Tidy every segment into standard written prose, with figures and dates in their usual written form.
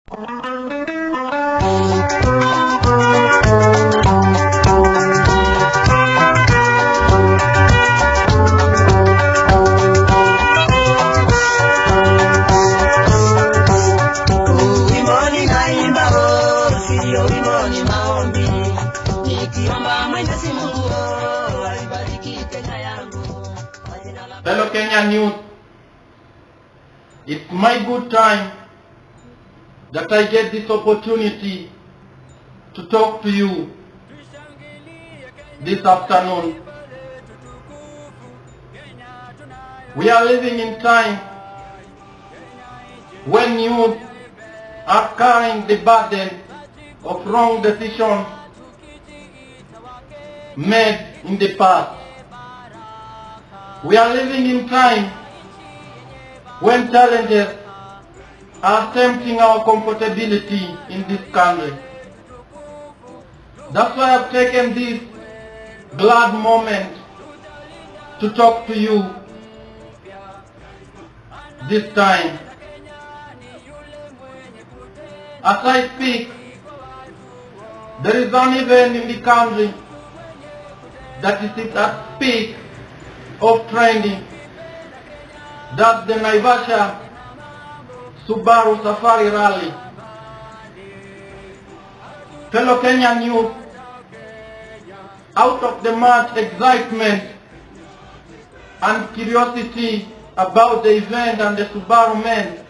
Fellow Kenyan youth, it's my good time that I get this opportunity to talk to you this afternoon. We are living in time when youth are carrying the burden of wrong decisions made in the past. We are living in time when challenges are tempting our comfortability in this country. That's why I've taken this glad moment to talk to you this time. As I speak, there is an event in the country that is at peak of trending. That's the Naivasha Subaru Safari Rally. Fellow Kenyan youth, out of the much excitement and curiosity about the event and the Subaru men,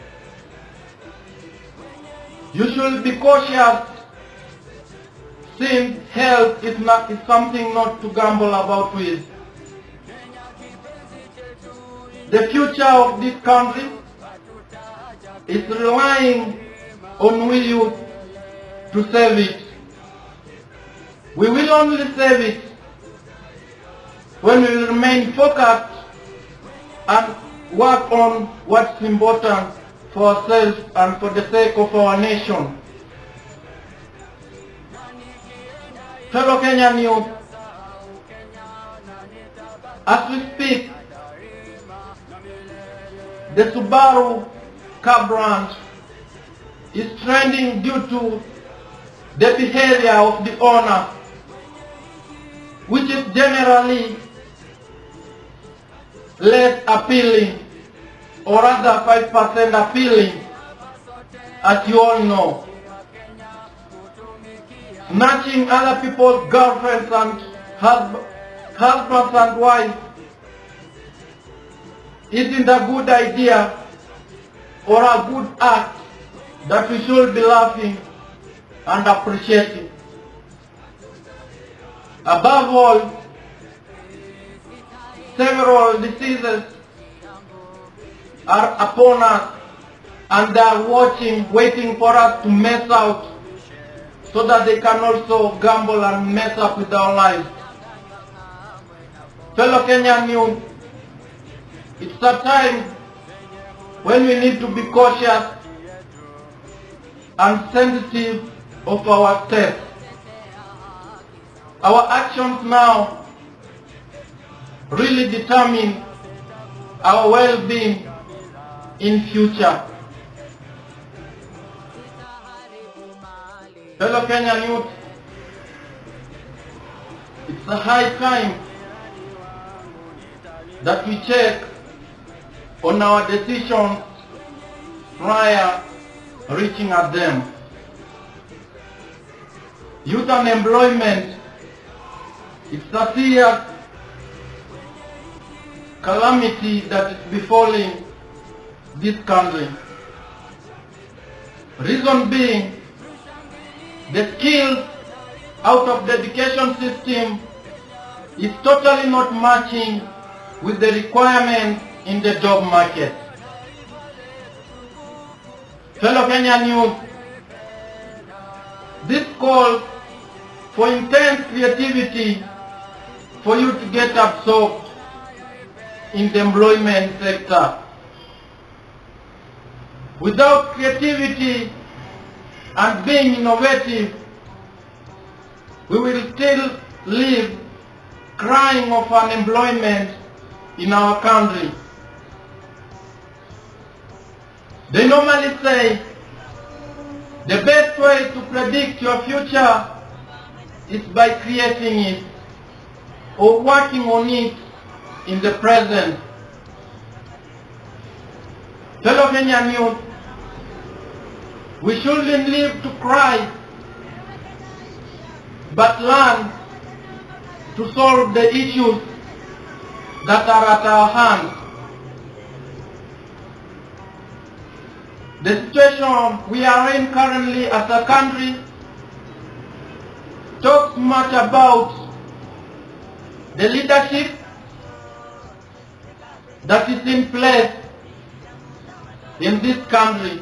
you should be cautious, since health is something not to gamble about with. The future of this country is relying on we youth to save it. We will only save it when we remain focused and work on what's important for ourselves and for the sake of our nation. Fellow Kenyan youth, as we speak, the Subaru car brand is trending due to the behavior of the owner, which is generally less appealing, or rather 5% appealing, as you all know. Snatching other people's girlfriends and husbands and wives isn't a good idea or a good act that we should be laughing and appreciating. Above all, several diseases are upon us and they are waiting for us to mess out so that they can also gamble and mess up with our lives. Fellow Kenyan youth, it's a time when we need to be cautious and sensitive of our steps. Our actions now really determine our well-being in future. Fellow Kenyan youth, it's a high time that we check on our decisions prior reaching at them. Youth unemployment, it's a serious calamity that is befalling this country. Reason being, the skills out of the education system is totally not matching with the requirements in the job market. Fellow Kenyan youth, this calls for intense creativity for you to get absorbed in the employment sector. Without creativity and being innovative, we will still live crying of unemployment in our country. They normally say The best way to predict your future is by creating it or working on it in the present. Fellow Kenyan youth, we shouldn't live to cry, but learn to solve the issues that are at our hands. The situation we are in currently as a country talks much about the leadership that is in place in this country.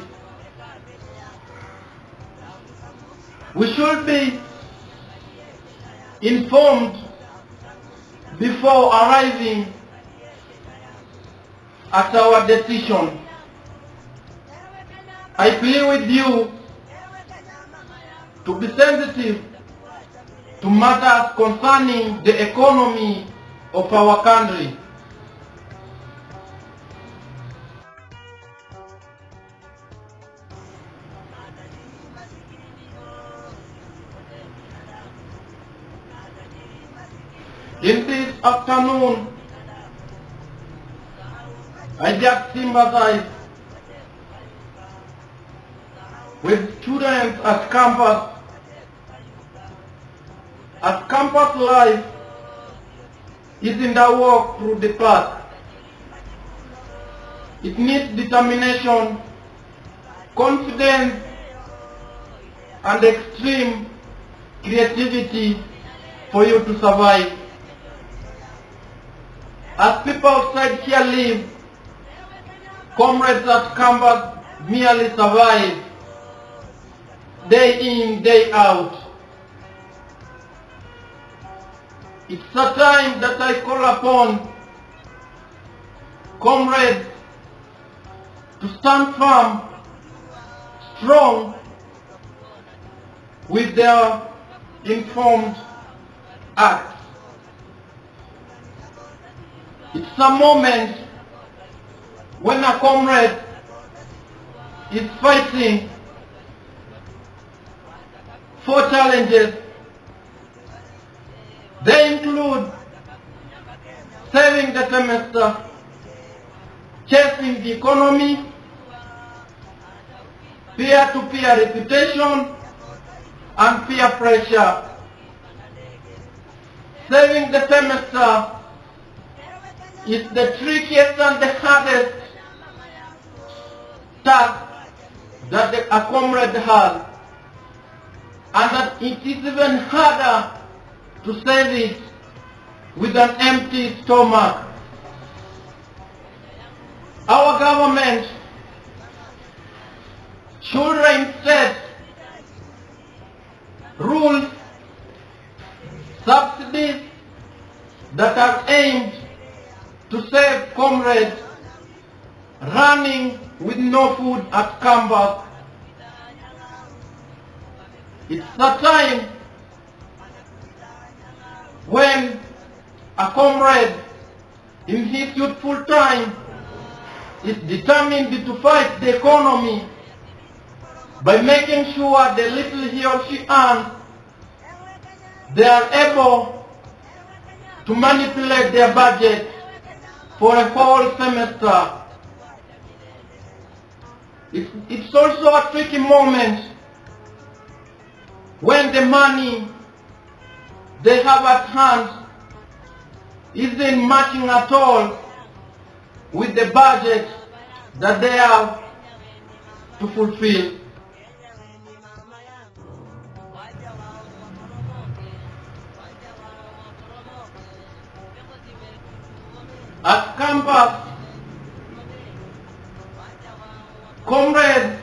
We should be informed before arriving at our decision. I plead with you to be sensitive to matters concerning the economy of our country. In this afternoon, I just sympathize with students at campus. As campus life is in the walk through the path. It needs determination, confidence, and extreme creativity for you to survive. As people outside here live, comrades at campus merely survive, day in, day out. It's a time that I call upon comrades to stand firm, strong, with their informed acts. It's a moment when a comrade is fighting for challenges. They include saving the semester, chasing the economy, peer-to-peer reputation, and peer pressure. Saving the semester is the trickiest and the hardest task that a comrade has, and that it is even harder to save it with an empty stomach. Our government should reinstate rules, subsidies that are aimed to save comrades running with no food at campus. It's a time when a comrade in his youthful time is determined to fight the economy by making sure the little he or she earns, they are able to manipulate their budget for a whole semester. It's also a tricky moment when the money they have at hand isn't matching at all with the budget that they have to fulfill. At campus, comrades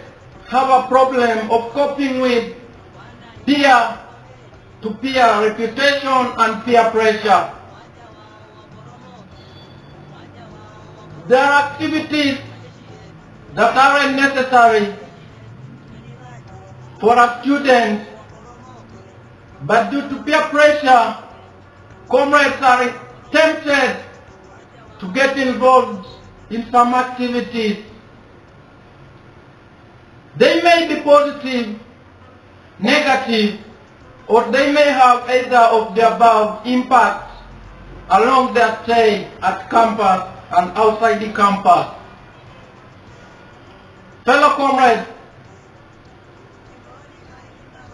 have a problem of coping with peer-to-peer reputation and peer pressure. There are activities that aren't necessary for a student, but due to peer pressure, comrades are tempted to get involved in some activities. They may be positive negative, or they may have either of the above impact along their stay at campus and outside the campus. Fellow comrades,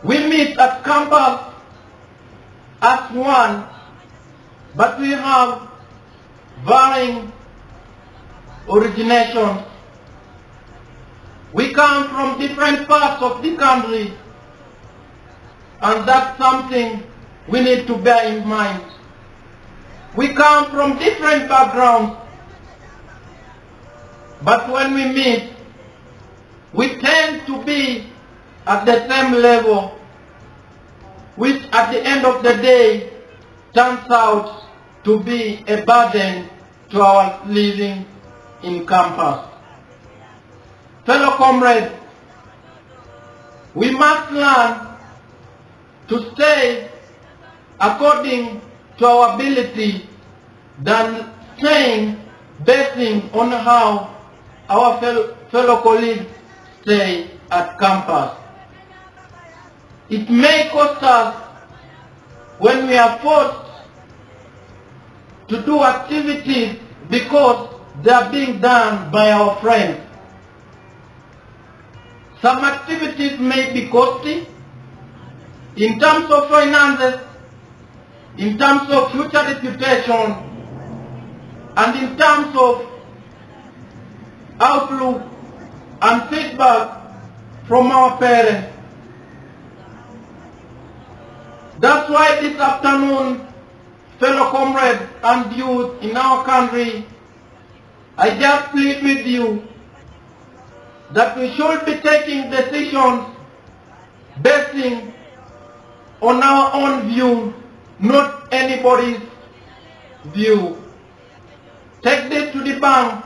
we meet at campus as one, but we have varying originations. We come from different parts of the country, and that's something we need to bear in mind. We come from different backgrounds, but when we meet, we tend to be at the same level, which at the end of the day turns out to be a burden to our living in campus. Fellow comrades, we must learn to stay according to our ability than staying basing on how our fellow colleagues stay at campus. It may cost us when we are forced to do activities because they are being done by our friends. Some activities may be costly in terms of finances, in terms of future reputation, and in terms of outlook and feedback from our parents. That's why this afternoon, fellow comrades and youth in our country, I just plead with you that we should be taking decisions basing on our own view, not anybody's view. Take this to the bank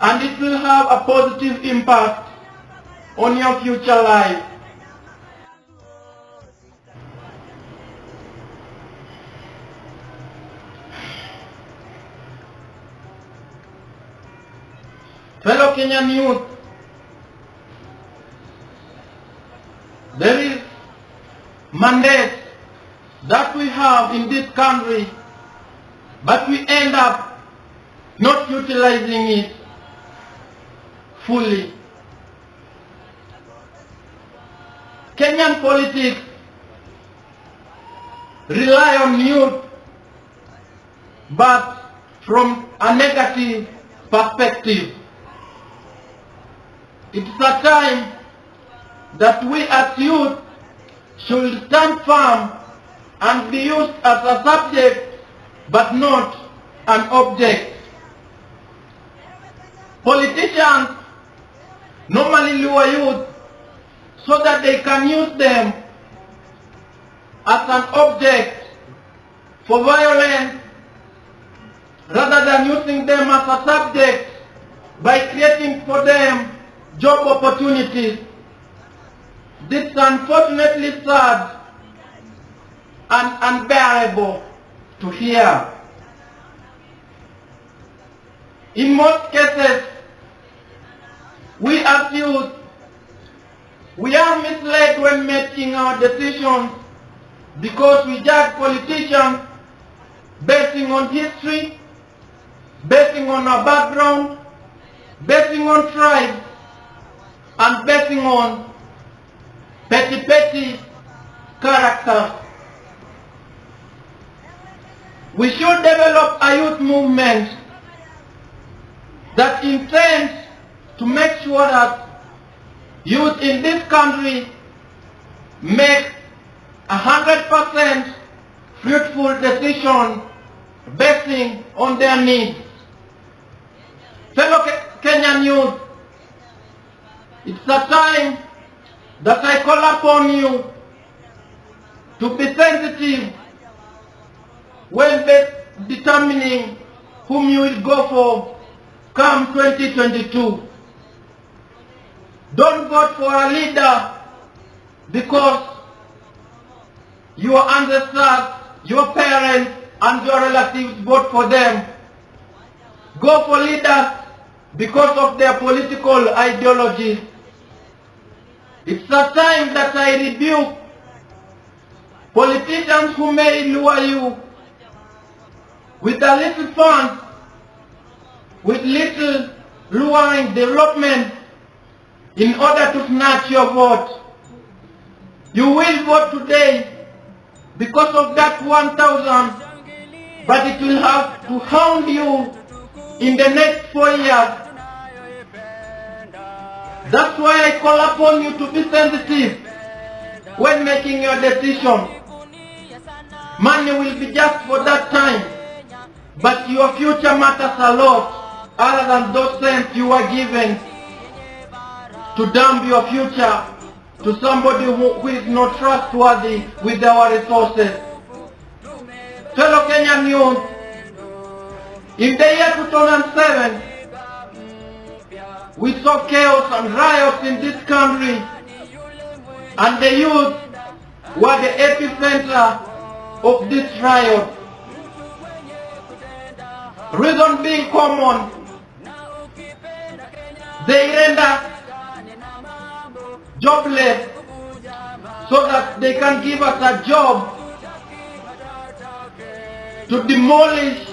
and it will have a positive impact on your future life. Fellow Kenyan youth, there is mandate that we have in this country, but we end up not utilizing it fully. Kenyan politics rely on youth, but from a negative perspective. It's a time that we as youth should stand firm and be used as a subject but not an object. Politicians normally lure youth so that they can use them as an object for violence rather than using them as a subject by creating for them job opportunities. This is unfortunately sad and unbearable to hear. In most cases, we as youth, we are misled when making our decisions because we judge politicians basing on history, basing on our background, basing on tribe, and basing on petty characters. We should develop a youth movement that intends to make sure that youth in this country make 100% fruitful decisions basing on their needs. Fellow Kenyan youth, it's a time that I call upon you to be sensitive when determining whom you will go for come 2022. Don't vote for a leader because your ancestors, your parents, and your relatives vote for them. Go for leaders because of their political ideologies. It's a time that I rebuke politicians who may lure you with a little funds, with little luring development in order to snatch your vote. You will vote today because of that 1,000, but it will have to hound you in the next 4 years. That's why I call upon you to be sensitive when making your decision. Money will be just for that time, but your future matters a lot, other than those cents you are given to dump your future to somebody who is not trustworthy with our resources. Fellow Kenyan youth, in the year 2007, we saw chaos and riots in this country, and the youth were the epicenter of this riot. Reason being common, they render jobless so that they can give us a job to demolish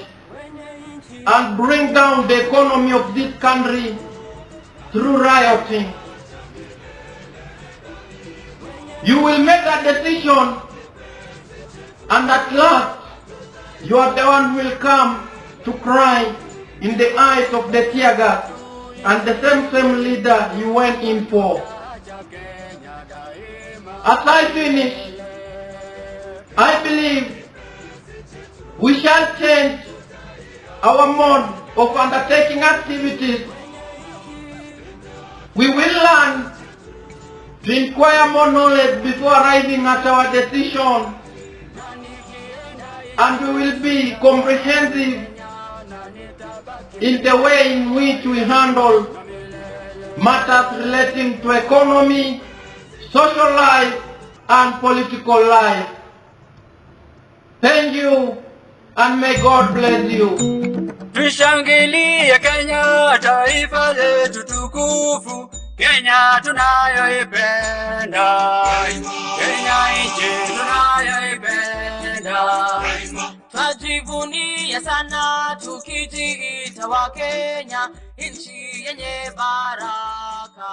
and bring down the economy of this country through rioting. You will make a decision, and at last you are the one who will come to cry in the eyes of the tear gas and the same leader you went in for. As I finish, I believe we shall change our mode of undertaking activities. We will learn to inquire more knowledge before arriving at our decision, and we will be comprehensive in the way in which we handle matters relating to economy, social life, and political life. Thank you, and may God bless you. Tushangilie Kenya, taifa letu tukufu, Kenya tunayoipenda, Kenya nchi tunayoipenda. Twajivunia sana tukijiita wa Kenya, nchi yenye baraka.